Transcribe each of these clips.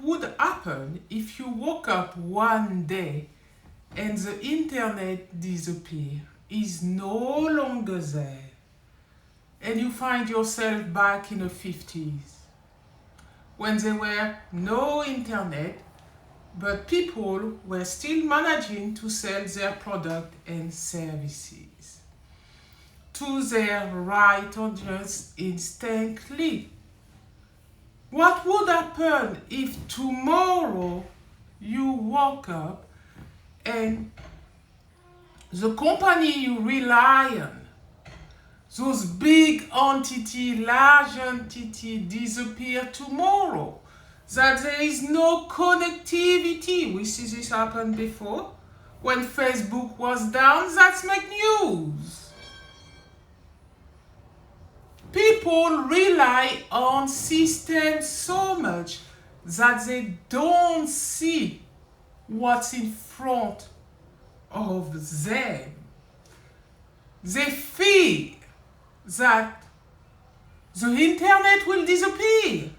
would happen if you woke up one day and the internet disappeared, is no longer there, and you find yourself back in the 50s when there were no internet, but people were still managing to sell their product and services to their right audience instantly? What would happen if tomorrow you woke up and the company you rely on, those big entity, large entity, disappear tomorrow? That there is no connectivity. We see this happen before. When Facebook was down, that's make news. People rely on systems so much that they don't see what's in front of them. They fear that the internet will disappear,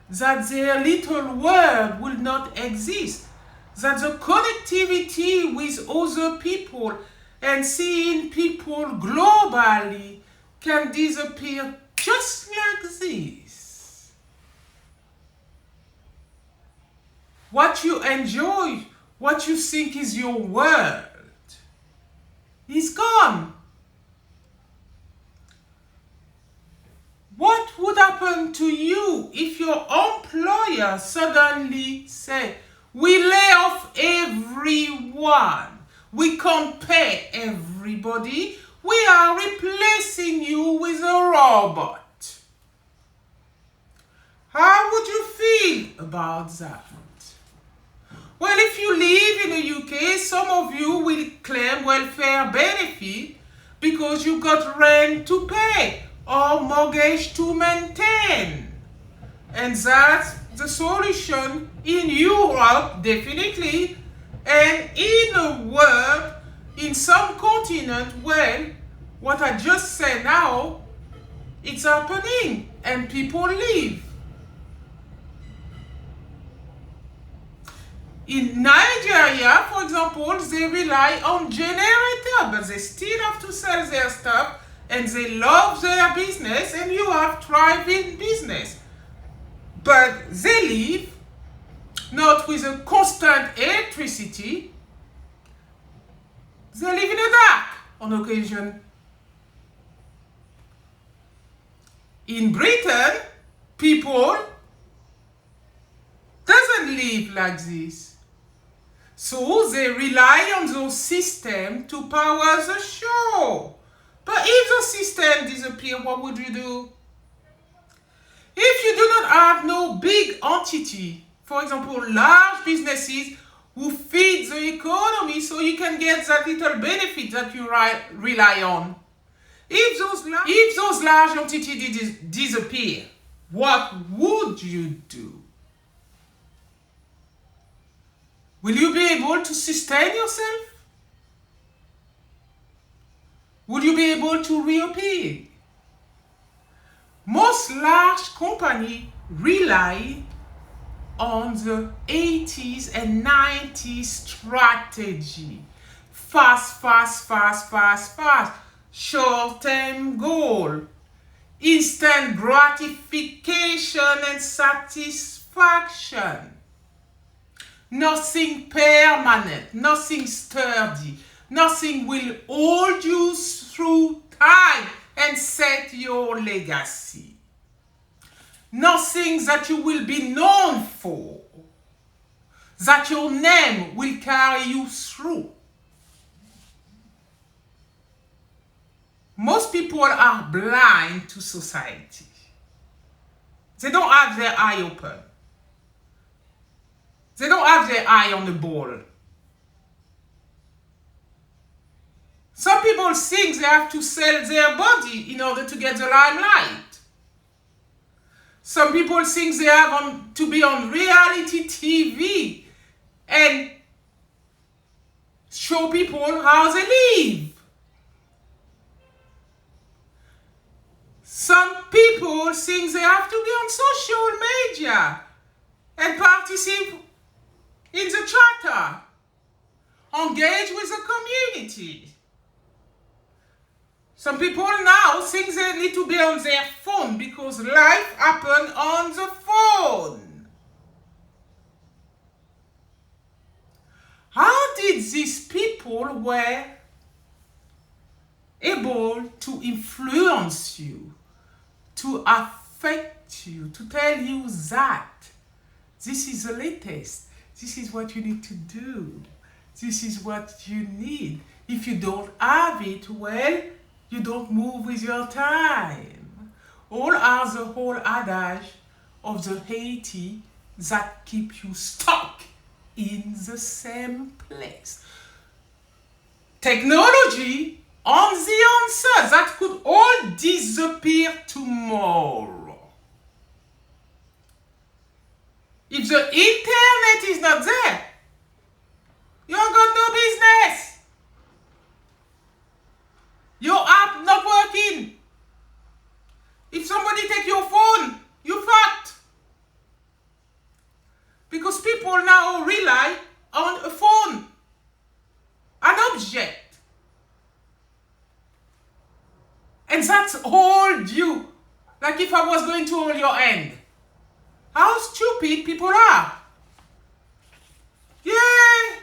that their little world will not exist, that the connectivity with other people and seeing people globally can disappear just like this. What you enjoy, what you think is your world, is gone. What would happen to you if your employer suddenly say, we lay off everyone, we can't pay everybody, we are replacing you with a robot? How would you feel about that? Well, if you live in the UK, some of you will claim welfare benefit because you got rent to pay or mortgage to maintain. And that's the solution in Europe, definitely, and in the world, in some continent. Well, what I just said now, it's happening and people live. In Nigeria, for example, they rely on generator, but they still have to sell their stuff and they love their business, and you have thriving business. But they live not with a constant electricity. They live in the dark on occasion. In Britain, people doesn't live like this. So they rely on those systems to power the show. But if the system disappears, what would you do? If you do not have no big entity, for example, large businesses who feed the economy so you can get that little benefit that you rely on. If those large entities disappear, what would you do? Will you be able to sustain yourself? Will you be able to reappear? Most large companies rely on the 80s and 90s strategy. Fast. Short-term goal. Instant gratification and satisfaction. Nothing permanent, nothing sturdy, nothing will hold you through time and set your legacy. Nothing that you will be known for, that your name will carry you through. Most people are blind to society. They don't have their eye open. They don't have their eye on the ball. Some people think they have to sell their body in order to get the limelight. Some people think they have to be on reality TV and show people how they live. Some people think they have to be on social media and participate in the charter. Engage with the community. Some people now think they need to be on their phone because life happens on the phone. How did these people were able to influence you, to affect you, to tell you that this is the latest, this is what you need to do, this is what you need. If you don't have it, well, you don't move with your time. All are the whole adage of the Haiti that keep you stuck in the same place. Technology on the answer that could all disappear tomorrow. If the internet is not there, you ain't got no business. Your app not working. If somebody take your phone, you fucked. Because people now rely on a phone, an object. And that's hold you. Like if I was going to hold your hand. How stupid people are. Yeah.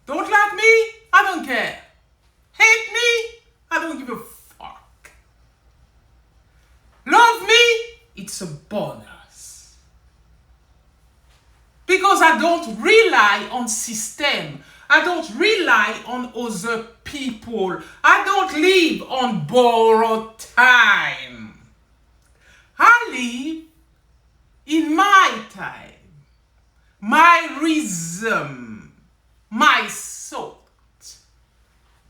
Don't like me? I don't care. Hate me? I don't give a fuck. Love me? It's a bonus. Because I don't rely on system. I don't rely on other people. I don't live on borrowed time. I live in my time, my rhythm, my thought,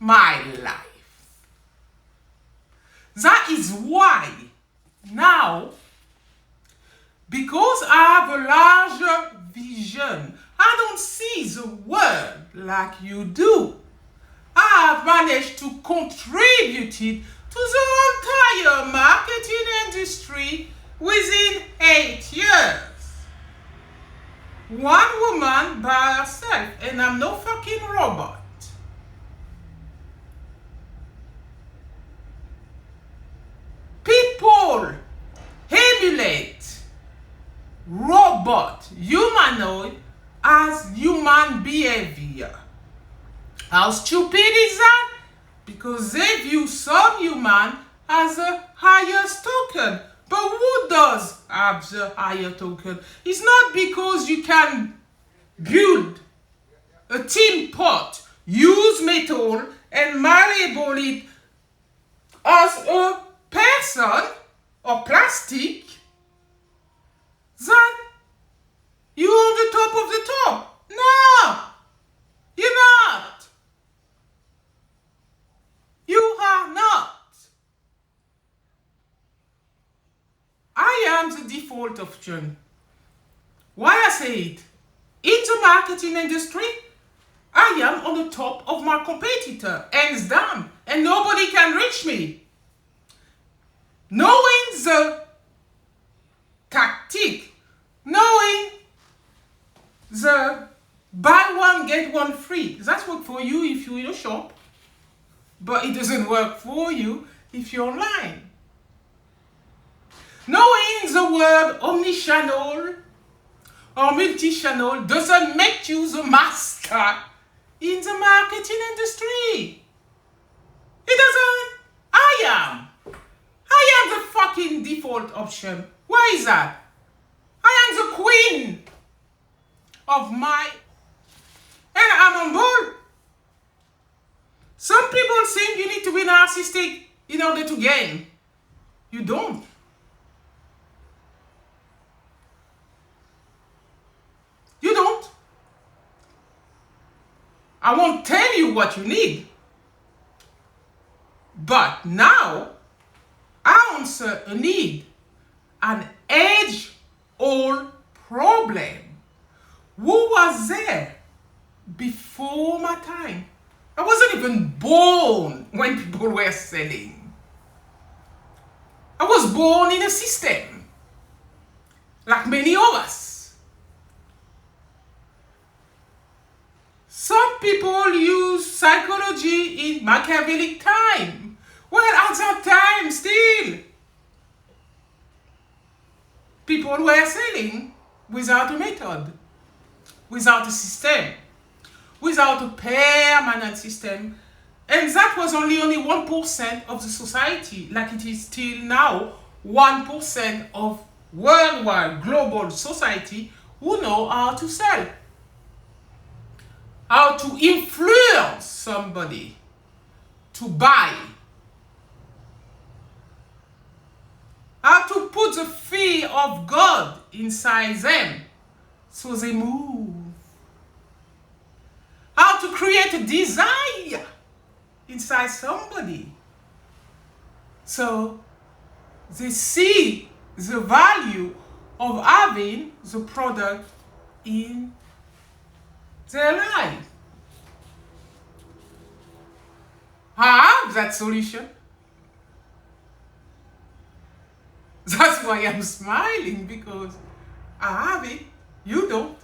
my life. That is why now, because I have a larger vision, I don't see the world like you do. I have managed to contribute it to the entire marketing industry within 8 years. One woman by herself, and I'm no fucking robot. People emulate robot, humanoid as human behavior. How stupid is that? Because they view some human as a higher token. But who does have the higher token? It's not because you can build a tin pot, use metal, and malleable it as a person or plastic that you're on the top of the top. No, you're not. You are not. I am the default option. Why I say it? In the marketing industry, I am on the top of my competitor, hands down, and nobody can reach me. Knowing the tactic, knowing the buy one, get one free, that's work for you if you're in a shop, but it doesn't work for you if you're online. Knowing the word omnichannel or multi-channel doesn't make you the master in the marketing industry. It doesn't. I am the fucking default option. Why is that? I am the queen of my... And I'm on board. Some people think you need to be narcissistic in order to gain. You don't. You don't. I won't tell you what you need. But now, I answer a need, an age-old problem. Who was there before my time? I wasn't even born when people were selling. I was born in a system, like many of us. Machiavellic time. Well, at that time still, people were selling without a method, without a system, without a permanent system. And that was only 1% of the society, like it is still now, 1% of worldwide global society who know how to sell, how to influence somebody to buy, how to put the fear of God inside them so they move, how to create a desire inside somebody so they see the value of having the product in their life. I have that solution. That's why I'm smiling, because I have it, you don't.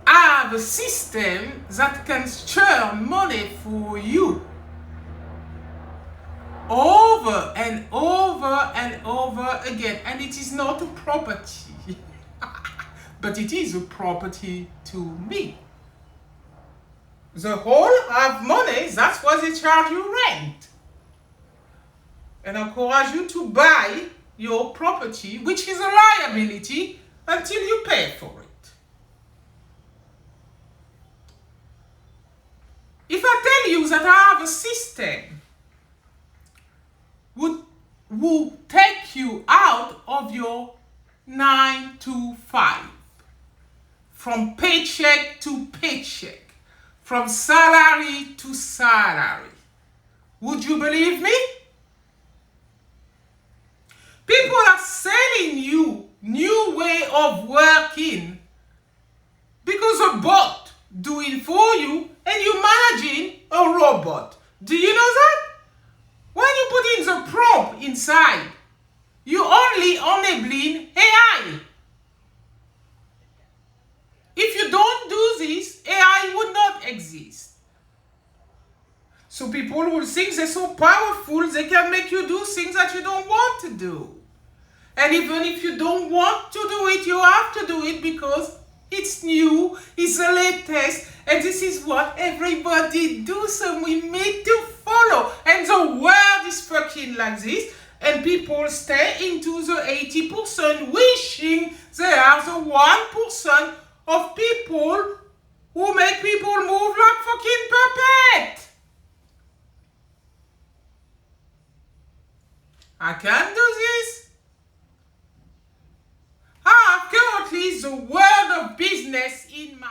I have a system that can churn money for you over and over and over again, and it is not a property but it is a property to me. The whole have money, that's why they charge you rent, and encourage you to buy your property, which is a liability, until you pay for it. If I tell you that I have a system who take you out of your 9 to 5, from paycheck to paycheck, from salary to salary, would you believe me? People are selling you new way of working because a bot do it for you and you managing a robot. Do you know that? When you put in the prompt inside, you only enabling AI. If you don't do this, AI would not exist. So people will think they're so powerful, they can make you do things that you don't want to do. And even if you don't want to do it, you have to do it because it's new, it's the latest, and this is what everybody do, so we need to follow. And the world is fucking like this, and people stay into the 80% wishing they are the 1% of people who make people move like fucking puppet. I can't do this. I have currently the world of business in my...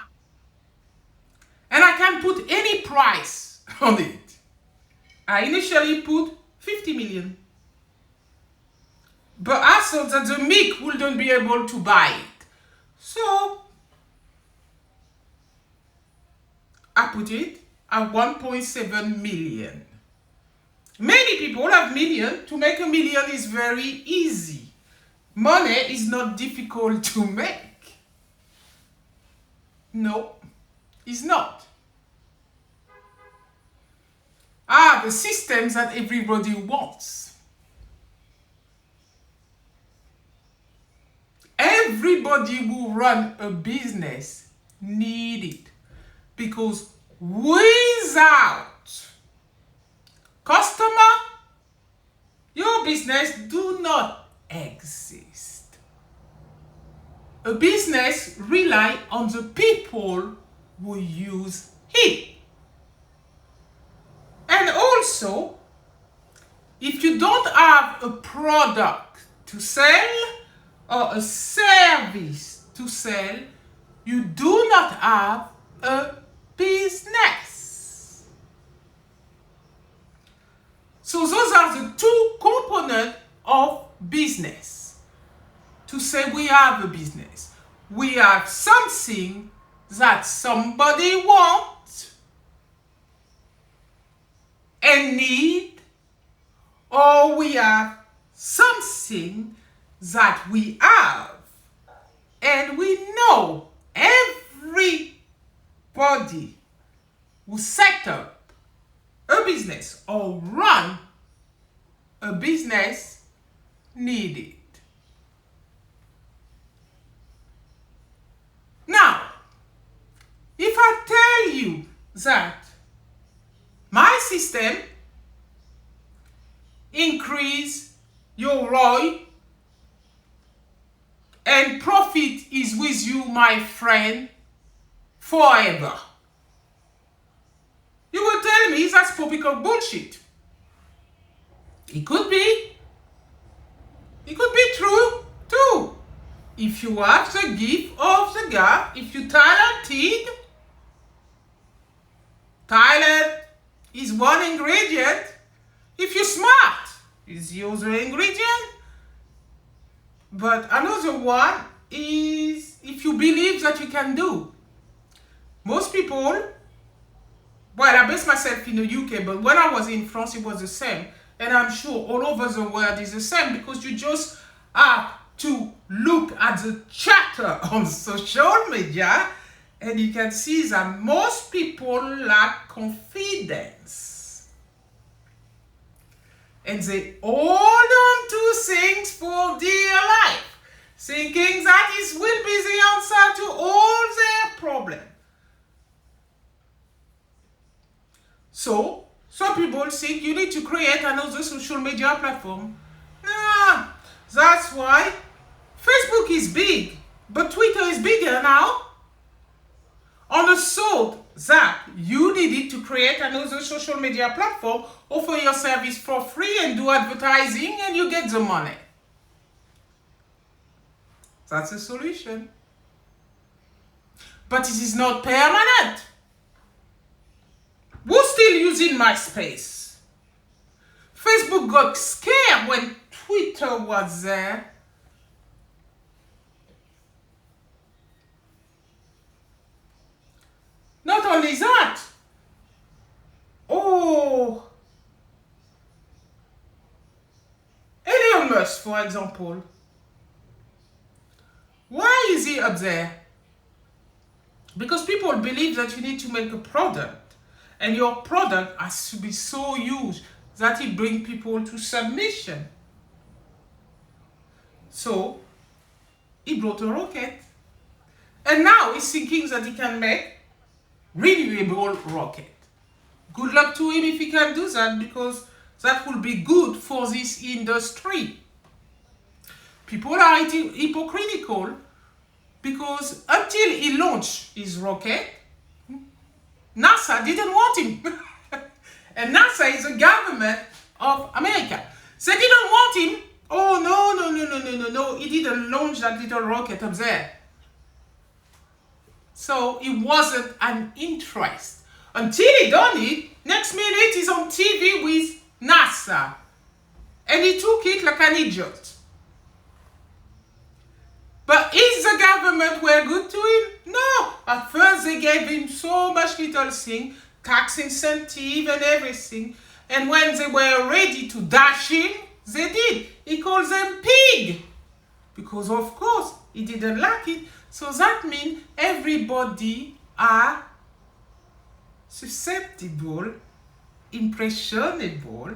And I can put any price on it. I initially put 50 million. But I thought that the MIC wouldn't be able to buy it. So I put it at 1.7 million. Many people have million. To make a million is very easy. Money is not difficult to make. No, it's not. I have a system that everybody wants. Everybody who run a business need it, because without customer, your business do not exist. A business rely on the people who use it. And also, if you don't have a product to sell or a service to sell, you do not have a business. So those are the two components of business. To say we have a business, we have something that somebody wants and need, or we have something that we have and we know every Everybody who set up a business or run a business need it. Now, if I tell you that my system increase your ROI and profit is with you, my friend, forever, you will tell me that's typical bullshit. It could be true too. If you have the gift of the gab, if you're talented, talent is one ingredient. If you're smart, is the other ingredient. But another one is if you believe that you can do. Most people, well, I base myself in the UK, but when I was in France, it was the same. And I'm sure all over the world is the same, because you just have to look at the chatter on social media and you can see that most people lack confidence. And they hold on to things for dear life, thinking that it will be the answer to all their problems. So, some people think you need to create another social media platform. Nah, that's why Facebook is big, but Twitter is bigger now. On the thought that you needed to create another social media platform, offer your service for free and do advertising and you get the money. That's a solution. But it is not permanent. Who's still using MySpace? Facebook got scared when Twitter was there. Not only that, Elon Musk, for example, why is he up there? Because people believe that you need to make a product, and your product has to be so huge that it brings people to submission. So, he brought a rocket. And now he's thinking that he can make renewable rocket. Good luck to him if he can do that, because that will be good for this industry. People are hypocritical because until he launched his rocket, NASA didn't want him. And NASA is the government of America. They didn't want him. Oh, no. He didn't launch that little rocket up there. So it wasn't an interest. Until he done it, next minute he's on TV with NASA. And he took it like an idiot. But is the government were good to him? No. At first they gave him so much little thing, tax incentive and everything. And when they were ready to dash him, they did. He calls them pig. Because of course he didn't like it. So that means everybody are susceptible, impressionable,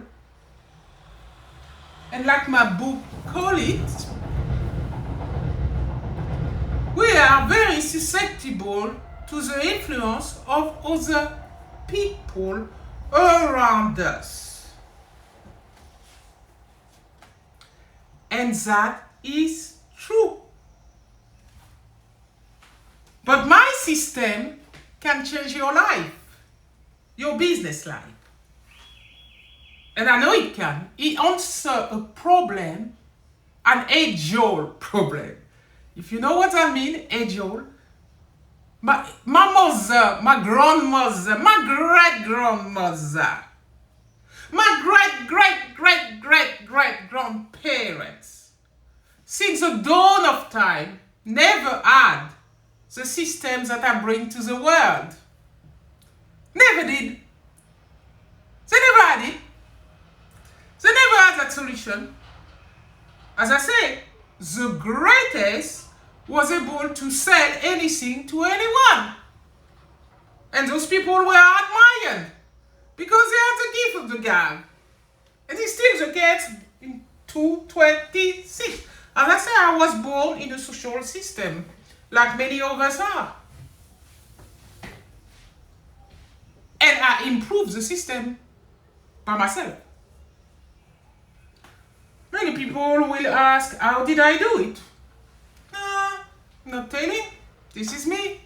and like my book call it, we are very susceptible to the influence of other people around us. And that is true. But my system can change your life, your business life. And I know it can. It answers a problem, an age-old problem. If you know what I mean, age-old. My mother, my grandmother, my great-grandmother, my great-great-great-great-grandparents, since the dawn of time, never had the systems that I bring to the world. Never did. They never had it. They never had that solution. As I say, the greatest was able to sell anything to anyone. And those people were admired because they had the gift of the gab. And it's still the case in 226. As I say, I was born in a social system, like many of us are. And I improved the system by myself. Many people will ask, how did I do it? Nah, not telling. This is me.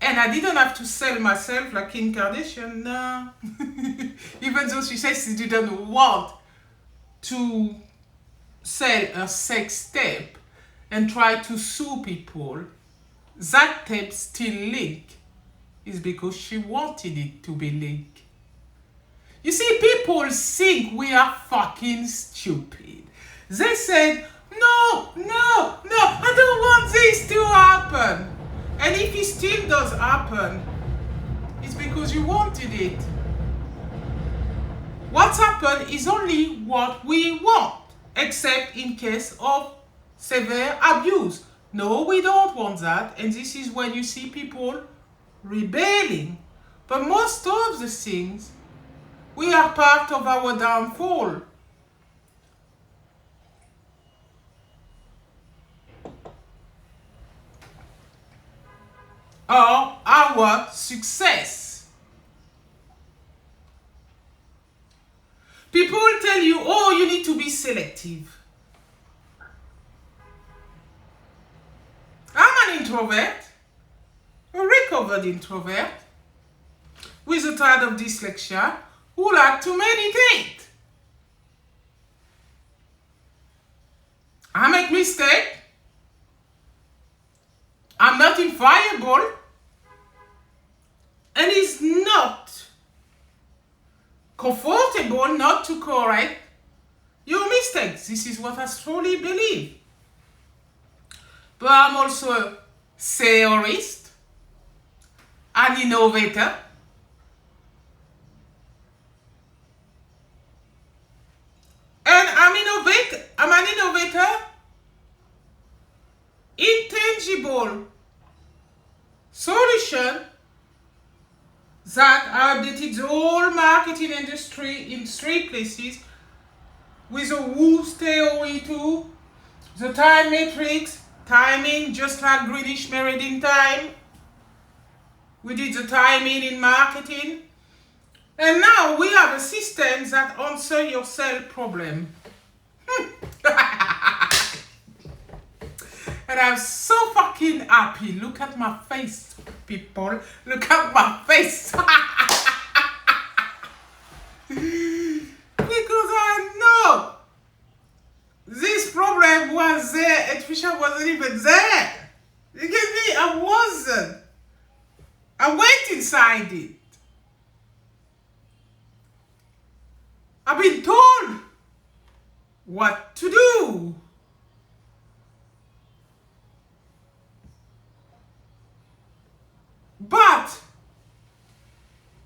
And I didn't have to sell myself like Kim Kardashian, no. Even though she says she didn't want to sell a sex tape and try to sue people, that tape still leaked is because she wanted it to be leaked. You see, people think we are fucking stupid. They said, no, I don't want this to happen. And if it still does happen, it's because you wanted it. What's happened is only what we want, except in case of severe abuse. No, we don't want that, and this is when you see people rebelling. But most of the things, we are part of our downfall. Or our success. People will tell you, oh, you need to be selective. I'm an introvert, a recovered introvert, with a tad of dyslexia, who like to meditate. I make mistakes. I'm not infallible. And it's not comfortable not to correct your mistakes. This is what I strongly believe. But I'm also a theorist, an innovator, and I'm an innovator, intangible solution that I updated the whole marketing industry in 3 places with a Who's theory too, the time matrix, timing just like Greenwich Meridian time. We did the timing in marketing. And now we have a system that answers your cell problem. And I'm so fucking happy. Look at my face, people. Look at my face. Because I know this problem was there and Trisha wasn't even there. You get me? I wasn't. I went inside it. I've been told what to do. But,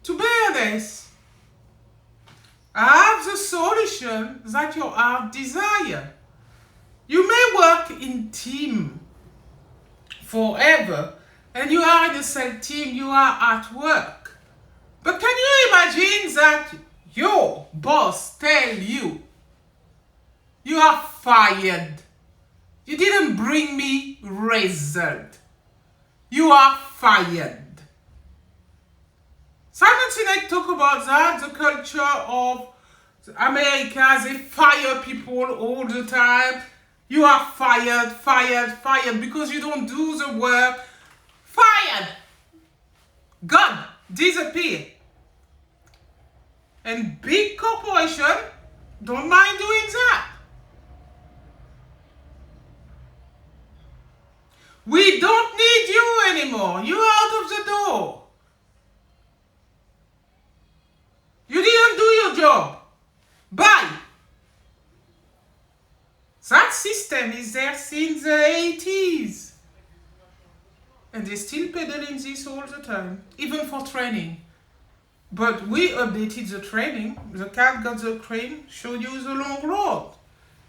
to be honest, I have the solution that your heart desire. You may work in team forever, and you are in the same team, you are at work. But can you imagine that your boss tell you, you are fired. You didn't bring me result. You are fired. Simon Sinek talk about that, the culture of America. They fire people all the time. You are fired, because you don't do the work. Fired. Gone. Disappear. And big corporation don't mind doing that. We don't need you anymore. You're out of the door. You didn't do your job. Bye. That system is there since the 80s. And they're still peddling this all the time, even for training. But we updated the training. The cat got the crane, showed you the long road,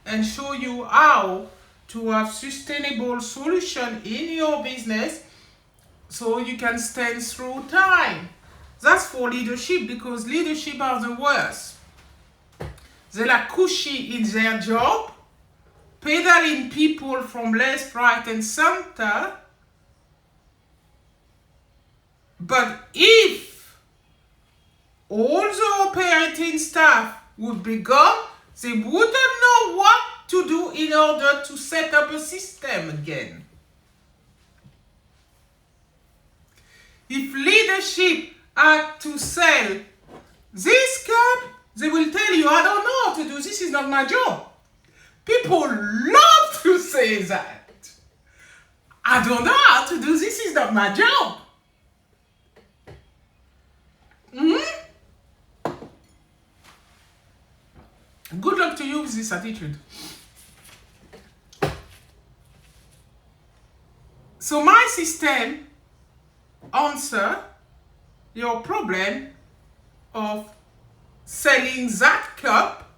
and show you how to have sustainable solution in your business so you can stand through time. That's for leadership, because leadership are the worst. They like cushy in their job, pedaling people from left, right, and center. But if all the operating staff would be gone, they wouldn't know what to do in order to set up a system again. If leadership had to sell this cup, they will tell you, I don't know how to do this, is not my job. People love to say that. I don't know how to do this, is not my job. Good luck to you with this attitude. So my system answer your problem of selling that cup,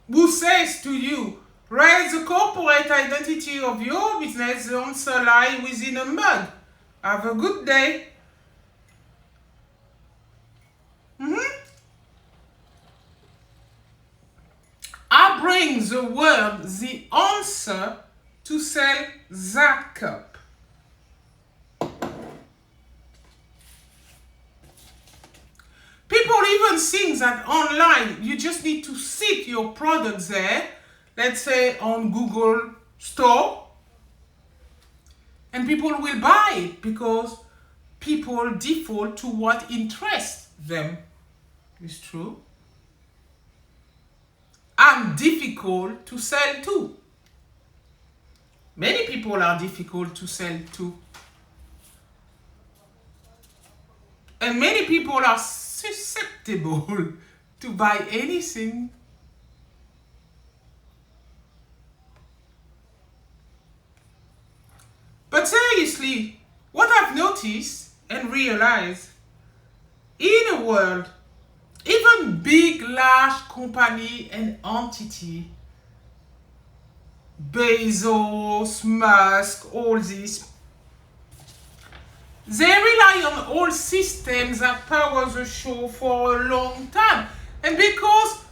who says to you, raise the corporate identity of your business, the answer lies within a mug. Have a good day. I bring the word, the answer, to sell that cup. People even think that online you just need to sit your product there, let's say on Google Store, and people will buy it because people default to what interests them. It's true. I'm difficult to sell to. Many people are difficult to sell to. And many people are susceptible to buy anything. But seriously, what I've noticed and realized, in a world, even big, large company and entity, Bezos, Musk, all this, they rely on old systems that power the show for a long time. And because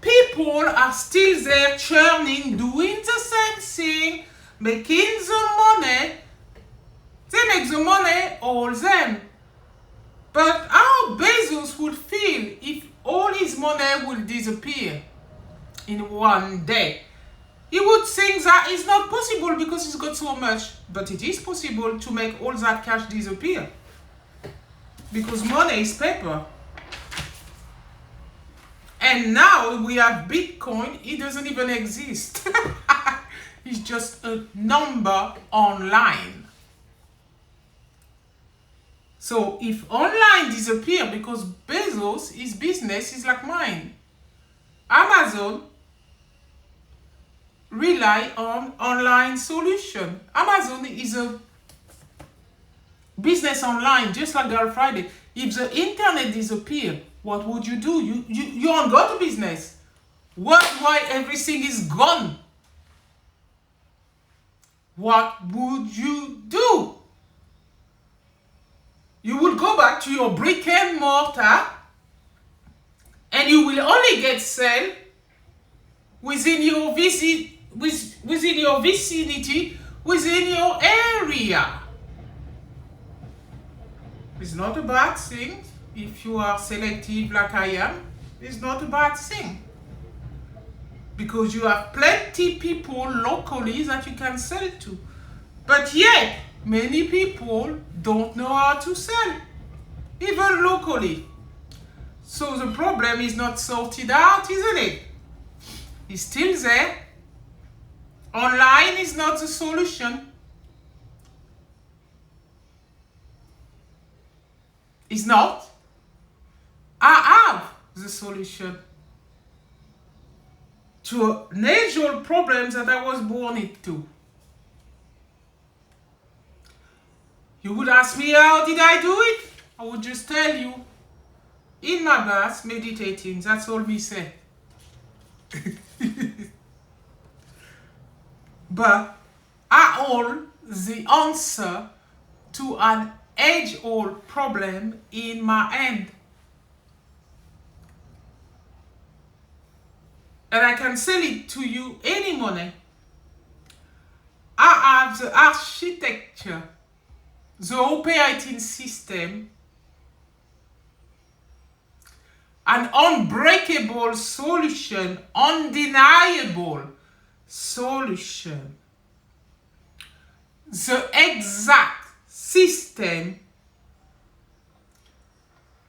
people are still there churning, doing the same thing, making the money, they make the money, all them. But how Bezos would feel if all his money would disappear in one day? He would think that it's not possible because he's got so much. But it is possible to make all that cash disappear. Because money is paper. And now we have Bitcoin. It doesn't even exist. It's just a number online. So if online disappear, because Bezos, his business is like mine. Amazon rely on online solution. Amazon is a business online, just like Black Friday. If the internet disappear, what would you do? You don't go to business. Why everything is gone? What would you do? You would go back to your brick and mortar, and you will only get sale within your vicinity, within your area. It's not a bad thing if you are selective like I am. It's not a bad thing, because you have plenty people locally that you can sell to. But yet, many people don't know how to sell, even locally. So the problem is not sorted out, isn't it? It's still there. Online is not the solution. It's not. I have the solution to natural problems that I was born into. You would ask me, how did I do it? I would just tell you, in my bath, meditating. That's all me say. But at all, the answer to an age-old problem in my hand. And I can sell it to you any money. I have the architecture, the operating system, an unbreakable solution, undeniable solution. The exact system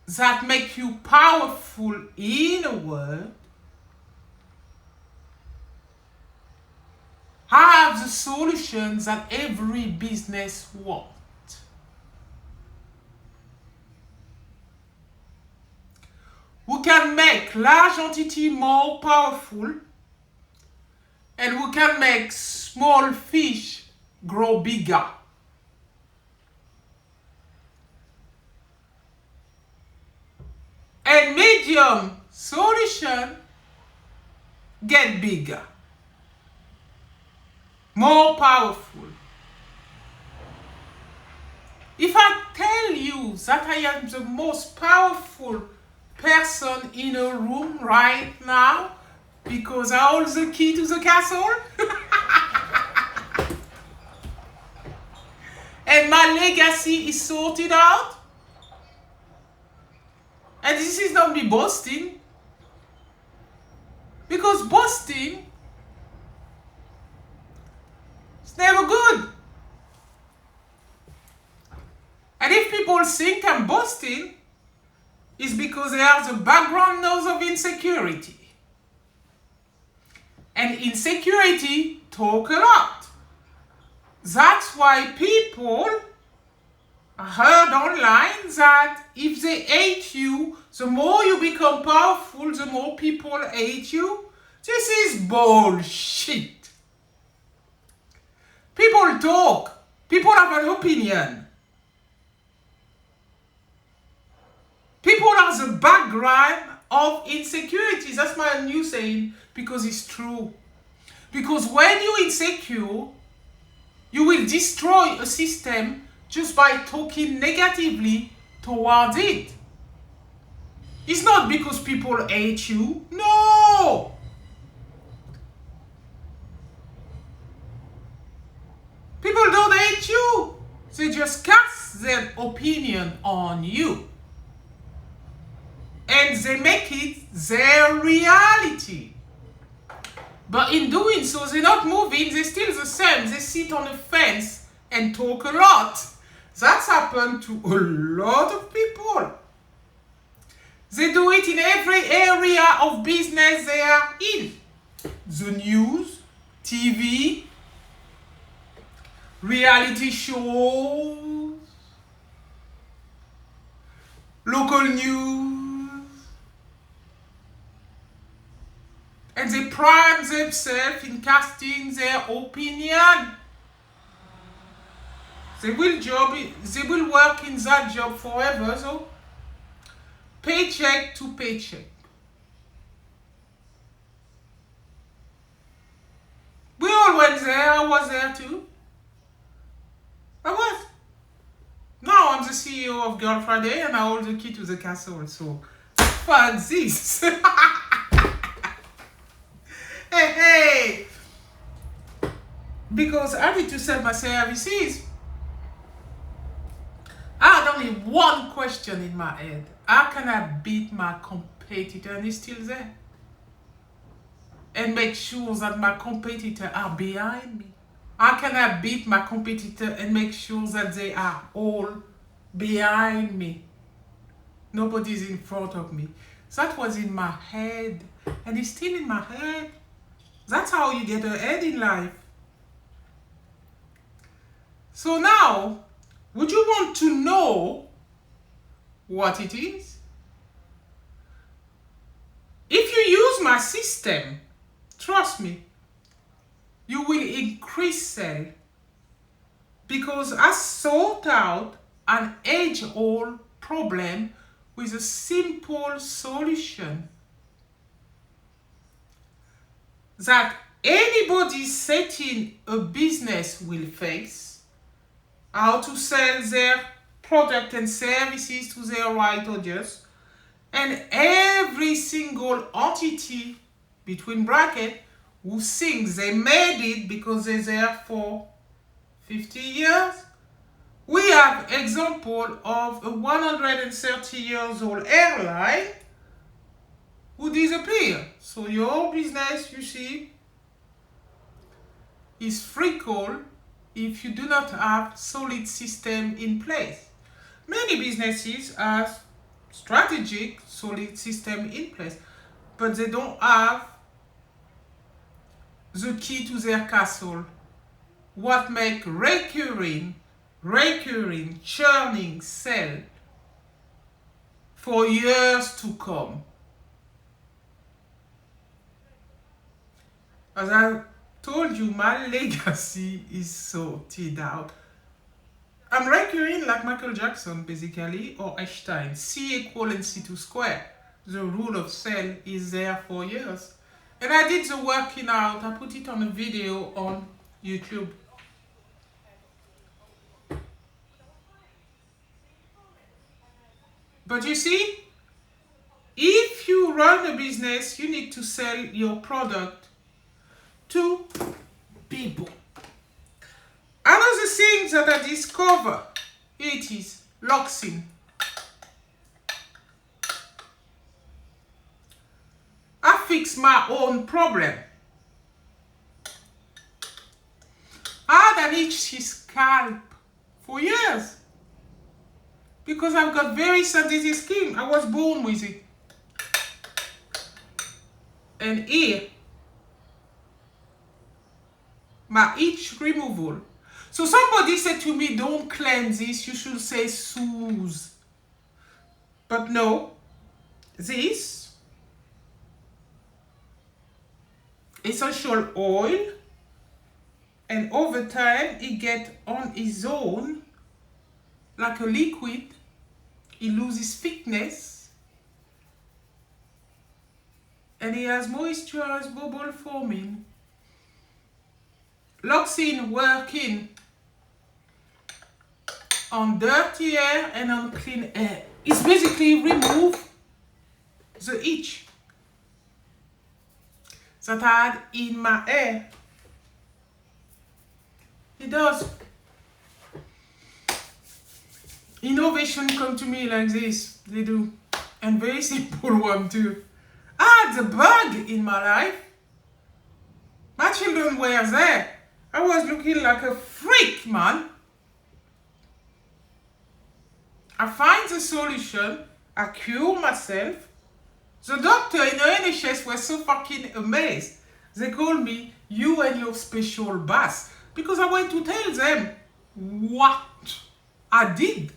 that makes you powerful in a world. I have the solutions that every business wants. We can make large entity more powerful, and we can make small fish grow bigger. And medium solution get bigger, more powerful. If I tell you that I am the most powerful person in a room right now because I hold the key to the castle and my legacy is sorted out, and this is not me boasting, because boasting is never good. And if people think I'm boasting, it's because they have the background knowledge of insecurity. And insecurity talk a lot. That's why people heard online that if they hate you, the more you become powerful, the more people hate you. This is bullshit. People talk. People have an opinion. People are the background of insecurity. That's my new saying, because it's true. Because when you're insecure, you will destroy a system just by talking negatively towards it. It's not because people hate you. No! People don't hate you. They just cast their opinion on you. And they make it their reality. But in doing so, they're not moving, they're still the same. They sit on a fence and talk a lot. That's happened to a lot of people. They do it in every area of business they are in. The news, TV, reality shows, local news. And they pride themselves in casting their opinion. They will work in that job forever, so paycheck to paycheck. We all went there. I was there too. I was. Now I'm the CEO of Girl Friday and I hold the key to the castle, so fuck this. Hey. Because I need to sell my services. I had only one question in my head. How can I beat my competitor and he's still there? And make sure that my competitor are behind me. How can I beat my competitor and make sure that they are all behind me? Nobody's in front of me. That was in my head. And it's still in my head. That's how you get ahead in life. So now, would you want to know what it is? If you use my system, trust me, you will increase sale, because I sort out an age-old problem with a simple solution that anybody setting a business will face, how to sell their product and services to their right audience. And every single entity, between brackets, who thinks they made it because they're there for 50 years. We have example of a 130 years old airline who disappear. So your business, you see, is fickle if you do not have solid system in place. Many businesses have strategic, solid system in place, but they don't have the key to their castle. What make recurring, churning sell for years to come. As I told you, my legacy is sorted out. I'm recurring like Michael Jackson, basically, or Einstein. C equal MC2 square. The rule of cell is there for years. And I did the working out. I put it on a video on YouTube. But you see, if you run a business, you need to sell your product to people. Another thing that I discovered, it is Loxin. I fix my own problem. I had an itchy scalp for years because I've got very sensitive skin. I was born with it. And here, my itch removal. So somebody said to me, don't cleanse this, you should say soothe. But no, this essential oil, and over time it gets on its own like a liquid. It loses thickness and it has moisturized bubble forming. Loxin working on dirty air and on clean air. It's basically remove the itch that I had in my hair. It does. Innovation come to me like this. They do. And very simple one too. I had a bug in my life. My children were there. I was looking like a freak, man. I find the solution. I cure myself. The doctor in the NHS was so fucking amazed. They called me, you and your special bath. Because I went to tell them what I did.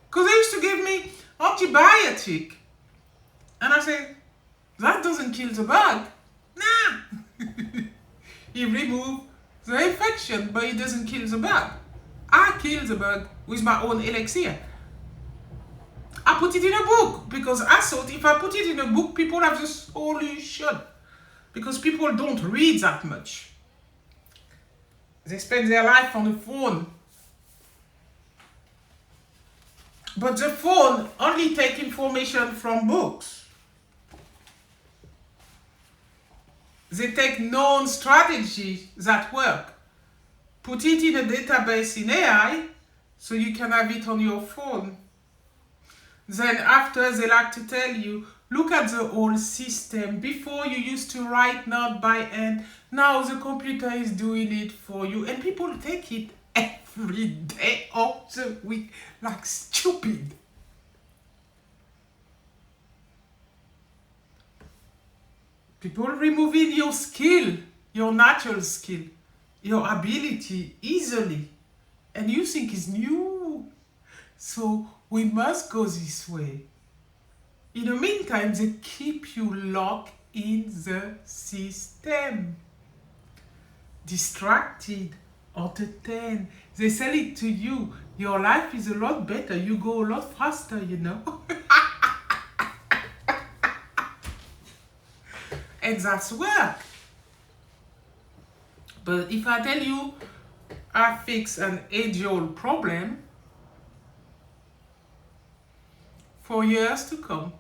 Because they used to give me antibiotic. And I said, that doesn't kill the bug. Nah. It removes the infection, but it doesn't kill the bug. I kill the bug with my own elixir. I put it in a book because I thought if I put it in a book, people have the solution. Because people don't read that much. They spend their life on the phone. But the phone only takes information from books. They take known strategies that work. Put it in a database in AI so you can have it on your phone. Then after, they like to tell you, look at the whole system. Before you used to write note by hand. Now the computer is doing it for you. And people take it every day of the week like stupid. People removing your skill, your natural skill, your ability easily. And you think it's new. So we must go this way. In the meantime, they keep you locked in the system. Distracted, entertained. They sell it to you. Your life is a lot better. You go a lot faster, you know. And that's work. But if I tell you, I fix an age-old problem for years to come.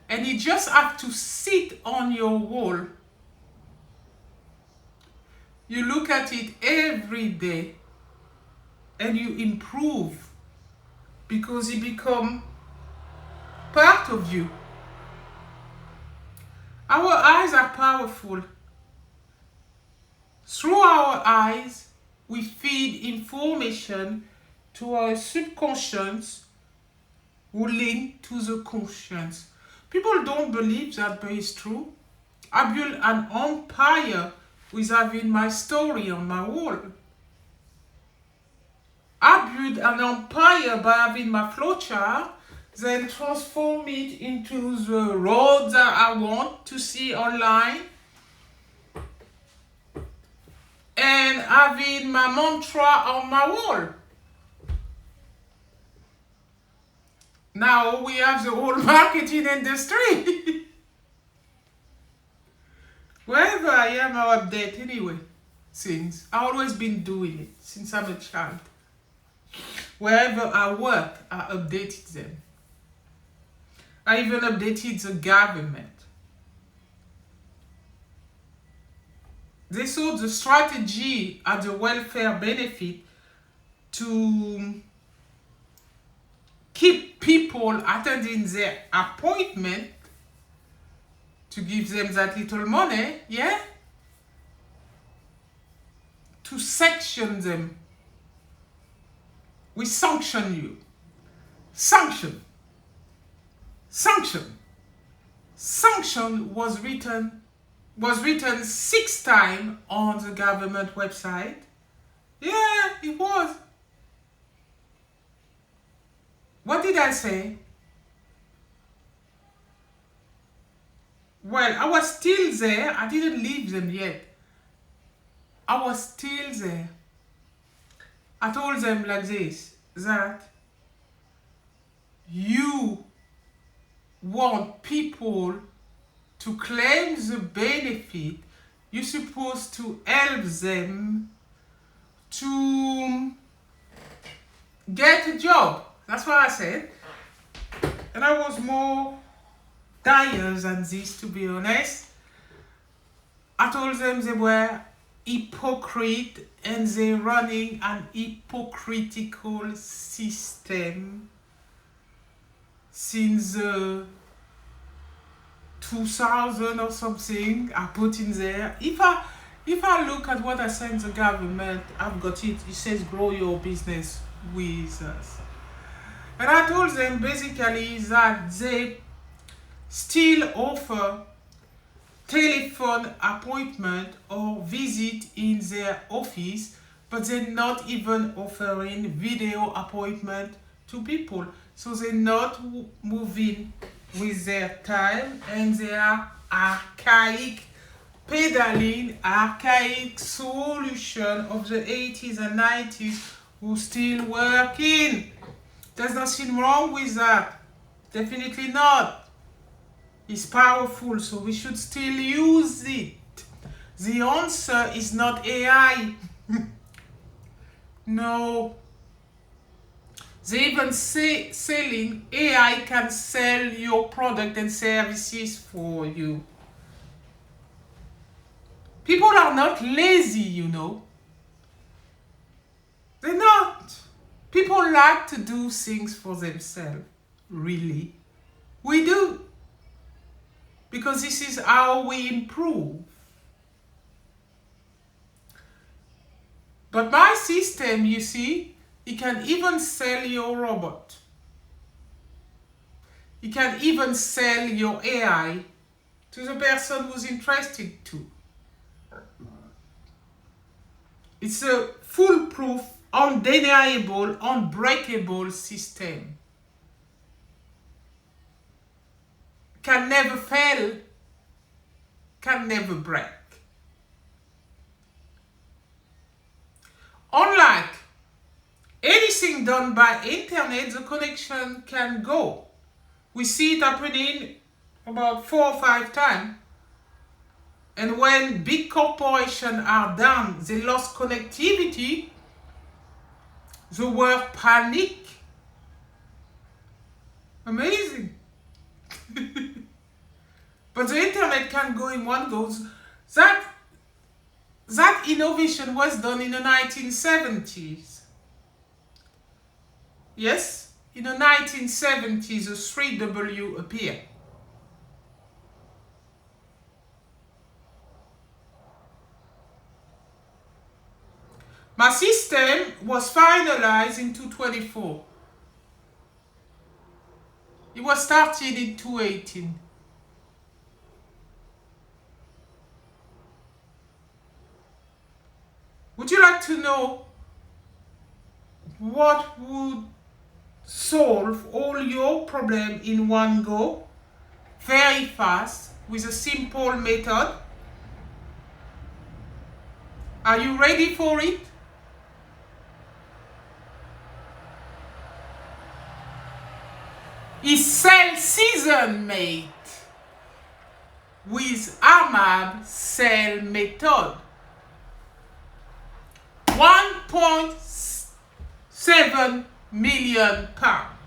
And you just have to sit on your wall. You look at it every day and you improve because it becomes part of you. Our eyes are powerful. Through our eyes, we feed information to our subconscious who link to the conscious. People don't believe that, but it's true. I built an empire with having my story on my wall. I built an empire by having my flowchart, then transform it into the road that I want to see online, and having my mantra on my wall. Now we have the whole marketing industry. Wherever I am, I update anyway. Things. I've always been doing it since I'm a child. Wherever I work, I updated them. I even updated the government. They saw the strategy at the welfare benefit to keep people attending their appointment, to give them that little money, yeah? To section them. We sanction you. Sanction. Sanction. Sanction was written 6 times on the government website. Yeah, it was. What did I say? Well, I was still there. I didn't leave them yet. I was still there. I told them like this, that you want people to claim the benefit. You're supposed to help them to get a job. That's what I said. And I was more dire than this, to be honest. I told them they were hypocrite and they're running an hypocritical system since 2000 or something. I put in there. If I look at what I sent the government, I've got it. It says grow your business with us. And I told them basically that they still offer telephone appointment or visit in their office, but they're not even offering video appointment to people. So they're not moving with their time, and they are archaic, pedaling archaic solution of the 80s and 90s who still working. There's nothing wrong with that. Definitely not. It's powerful, so we should still use it. The answer is not AI. No. They even say selling AI can sell your product and services for you. People are not lazy, you know. They're not. People like to do things for themselves. Really. We do. Because this is how we improve. But my system, you see, it can even sell your robot. It can even sell your AI to the person who's interested to. It's a foolproof, undeniable, unbreakable system. Can never fail, can never break. Unlike anything done by internet, the connection can go. We see it happening about 4 or 5 times. And when big corporations are down, they lost connectivity, the world panic. Amazing. But the internet can go in one go. That innovation was done in the 1970s. Yes, in the 1970s, the 3W appeared. My system was finalized in 2024. It was started in 2018. Would you like to know what would solve all your problems in one go, very fast, with a simple method? Are you ready for it? It's cell season, mate, with AMAB cell method. 1.7 million pounds.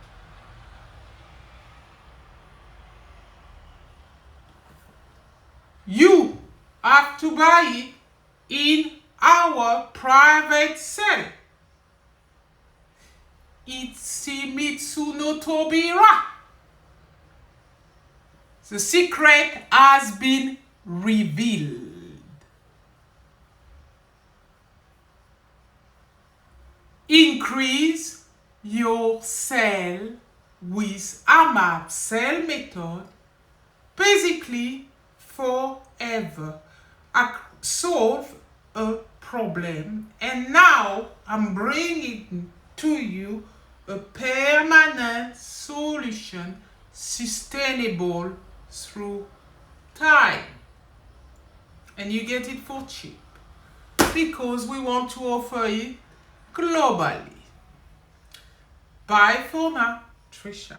You have to buy it in our private cell. Itsumitsu no Tobira. The secret has been revealed. Increase your cell with AMAP cell method, basically forever. I solve a problem, and now I'm bringing to you a permanent solution, sustainable through time. And you get it for cheap, because we want to offer it globally. Bye for now, Trisha.